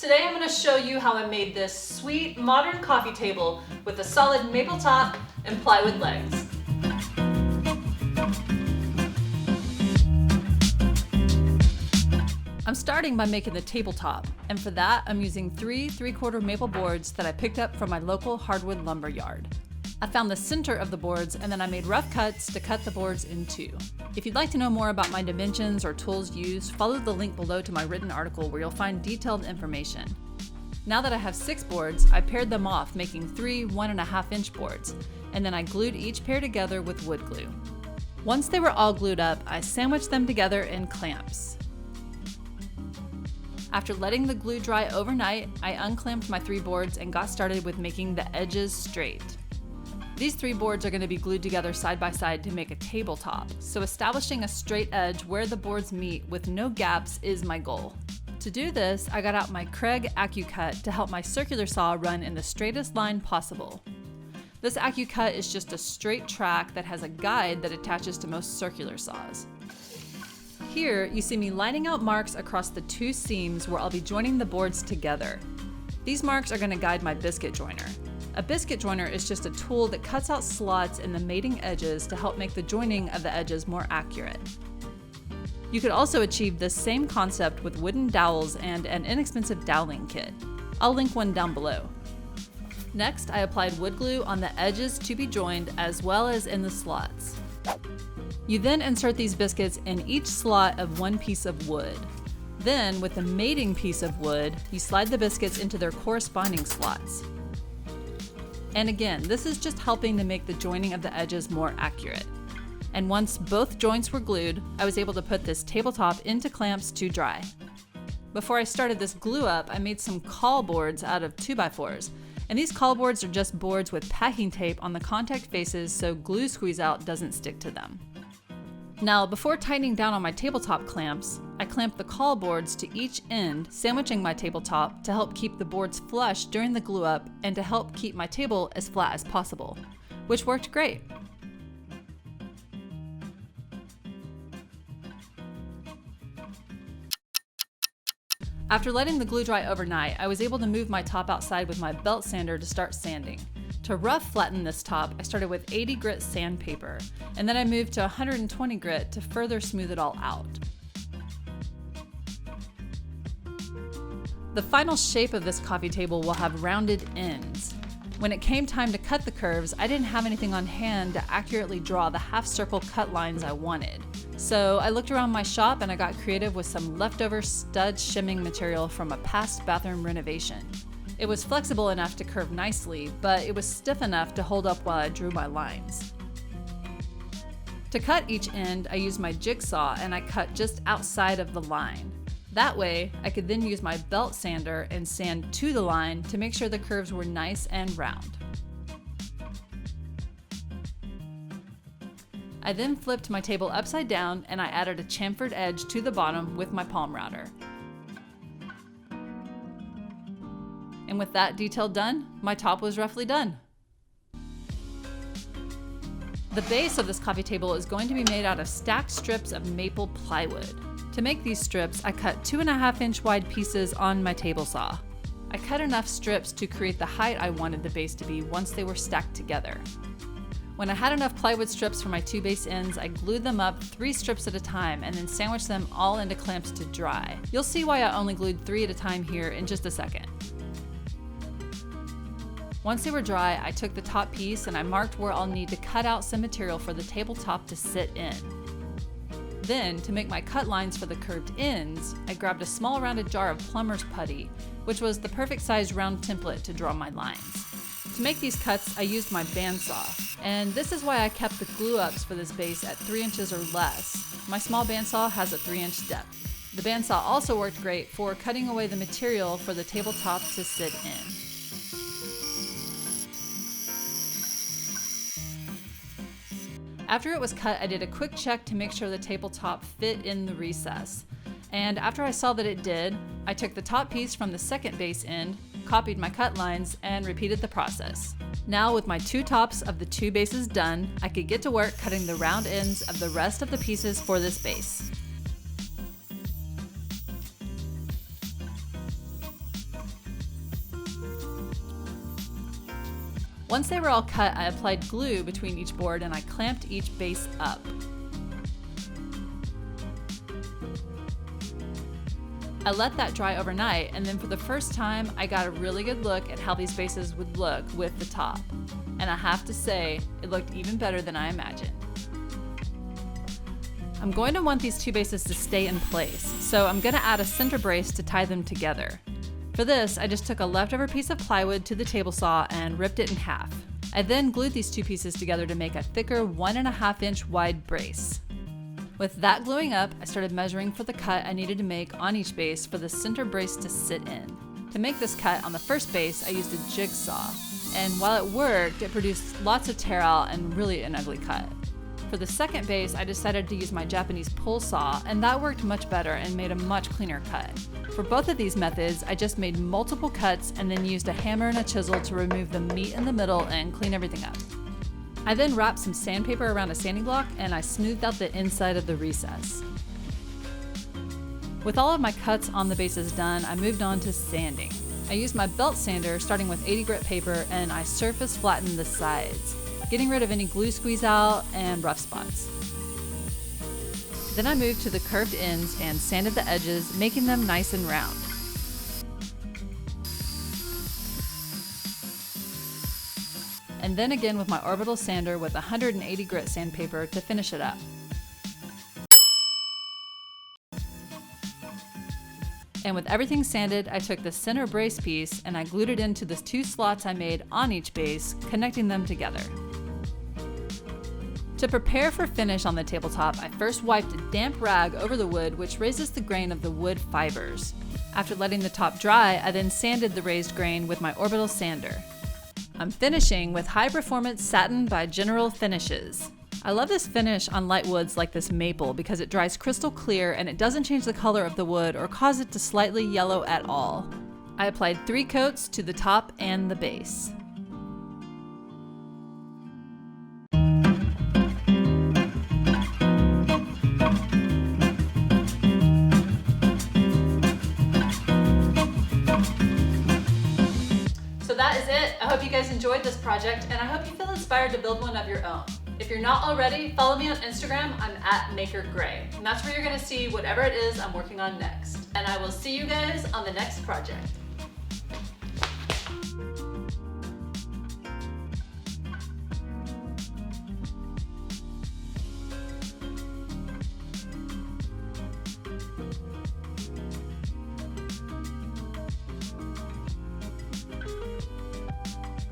Today I'm going to show you how I made this sweet modern coffee table with a solid maple top and plywood legs. I'm starting by making the tabletop, and for that I'm using 3 3/4 maple boards that I picked up from my local hardwood lumber yard. I found the center of the boards and then I made rough cuts to cut the boards in two. If you'd like to know more about my dimensions or tools used, follow the link below to my written article where you'll find detailed information. Now that I have 6 boards, I paired them off, making 3 1.5-inch boards, and then I glued each pair together with wood glue. Once they were all glued up, I sandwiched them together in clamps. After letting the glue dry overnight, I unclamped my 3 boards and got started with making the edges straight. These 3 boards are going to be glued together side by side to make a tabletop, so establishing a straight edge where the boards meet with no gaps is my goal. To do this, I got out my Kreg AccuCut to help my circular saw run in the straightest line possible. This AccuCut is just a straight track that has a guide that attaches to most circular saws. Here, you see me lining out marks across the 2 seams where I'll be joining the boards together. These marks are going to guide my biscuit joiner. A biscuit joiner is just a tool that cuts out slots in the mating edges to help make the joining of the edges more accurate. You could also achieve this same concept with wooden dowels and an inexpensive doweling kit. I'll link one down below. Next, I applied wood glue on the edges to be joined as well as in the slots. You then insert these biscuits in each slot of 1 piece of wood. Then, with the mating piece of wood, you slide the biscuits into their corresponding slots. And again, this is just helping to make the joining of the edges more accurate. And once both joints were glued, I was able to put this tabletop into clamps to dry. Before I started this glue up, I made some caul boards out of 2x4s. And these caul boards are just boards with packing tape on the contact faces so glue squeeze out doesn't stick to them. Now, before tightening down on my tabletop clamps, I clamped the caul boards to each end, sandwiching my tabletop to help keep the boards flush during the glue up and to help keep my table as flat as possible, which worked great. After letting the glue dry overnight, I was able to move my top outside with my belt sander to start sanding. To rough flatten this top, I started with 80 grit sandpaper, and then I moved to 120 grit to further smooth it all out. The final shape of this coffee table will have rounded ends. When it came time to cut the curves, I didn't have anything on hand to accurately draw the half-circle cut lines I wanted. So I looked around my shop and I got creative with some leftover stud shimming material from a past bathroom renovation. It was flexible enough to curve nicely, but it was stiff enough to hold up while I drew my lines. To cut each end, I used my jigsaw and I cut just outside of the line. That way, I could then use my belt sander and sand to the line to make sure the curves were nice and round. I then flipped my table upside down and I added a chamfered edge to the bottom with my palm router. And with that detail done, my top was roughly done. The base of this coffee table is going to be made out of stacked strips of maple plywood. To make these strips, I cut 2.5-inch wide pieces on my table saw. I cut enough strips to create the height I wanted the base to be once they were stacked together. When I had enough plywood strips for my 2 base ends, I glued them up 3 strips at a time and then sandwiched them all into clamps to dry. You'll see why I only glued 3 at a time here in just a second. Once they were dry, I took the top piece and I marked where I'll need to cut out some material for the tabletop to sit in. Then, to make my cut lines for the curved ends, I grabbed a small rounded jar of plumber's putty, which was the perfect size round template to draw my lines. To make these cuts, I used my bandsaw, and this is why I kept the glue ups for this base at 3 inches or less. My small bandsaw has a 3-inch depth. The bandsaw also worked great for cutting away the material for the tabletop to sit in. After it was cut, I did a quick check to make sure the tabletop fit in the recess. And after I saw that it did, I took the top piece from the second base end, copied my cut lines, and repeated the process. Now with my 2 tops of the 2 bases done, I could get to work cutting the round ends of the rest of the pieces for this base. Once they were all cut, I applied glue between each board and I clamped each base up. I let that dry overnight, and then for the first time, I got a really good look at how these bases would look with the top. And I have to say, it looked even better than I imagined. I'm going to want these two bases to stay in place, so I'm going to add a center brace to tie them together. For this, I just took a leftover piece of plywood to the table saw and ripped it in half. I then glued these two pieces together to make a thicker 1.5 inch wide brace. With that gluing up, I started measuring for the cut I needed to make on each base for the center brace to sit in. To make this cut on the first base, I used a jigsaw, and while it worked, it produced lots of tear out and really an ugly cut. For the second base, I decided to use my Japanese pull saw, and that worked much better and made a much cleaner cut. For both of these methods, I just made multiple cuts and then used a hammer and a chisel to remove the meat in the middle and clean everything up. I then wrapped some sandpaper around a sanding block and I smoothed out the inside of the recess. With all of my cuts on the bases done, I moved on to sanding. I used my belt sander starting with 80 grit paper and I surface flattened the sides, getting rid of any glue squeeze out and rough spots. Then I moved to the curved ends and sanded the edges, making them nice and round. And then again with my orbital sander with 180 grit sandpaper to finish it up. And with everything sanded, I took the center brace piece and I glued it into the two slots I made on each base, connecting them together. To prepare for finish on the tabletop, I first wiped a damp rag over the wood, which raises the grain of the wood fibers. After letting the top dry, I then sanded the raised grain with my orbital sander. I'm finishing with High Performance Satin by General Finishes. I love this finish on light woods like this maple because it dries crystal clear and it doesn't change the color of the wood or cause it to slightly yellow at all. I applied 3 coats to the top and the base. So that is it. I hope you guys enjoyed this project and I hope you feel inspired to build one of your own. If you're not already, follow me on Instagram. I'm at makergray, and that's where you're gonna see whatever it is I'm working on next. And I will see you guys on the next project.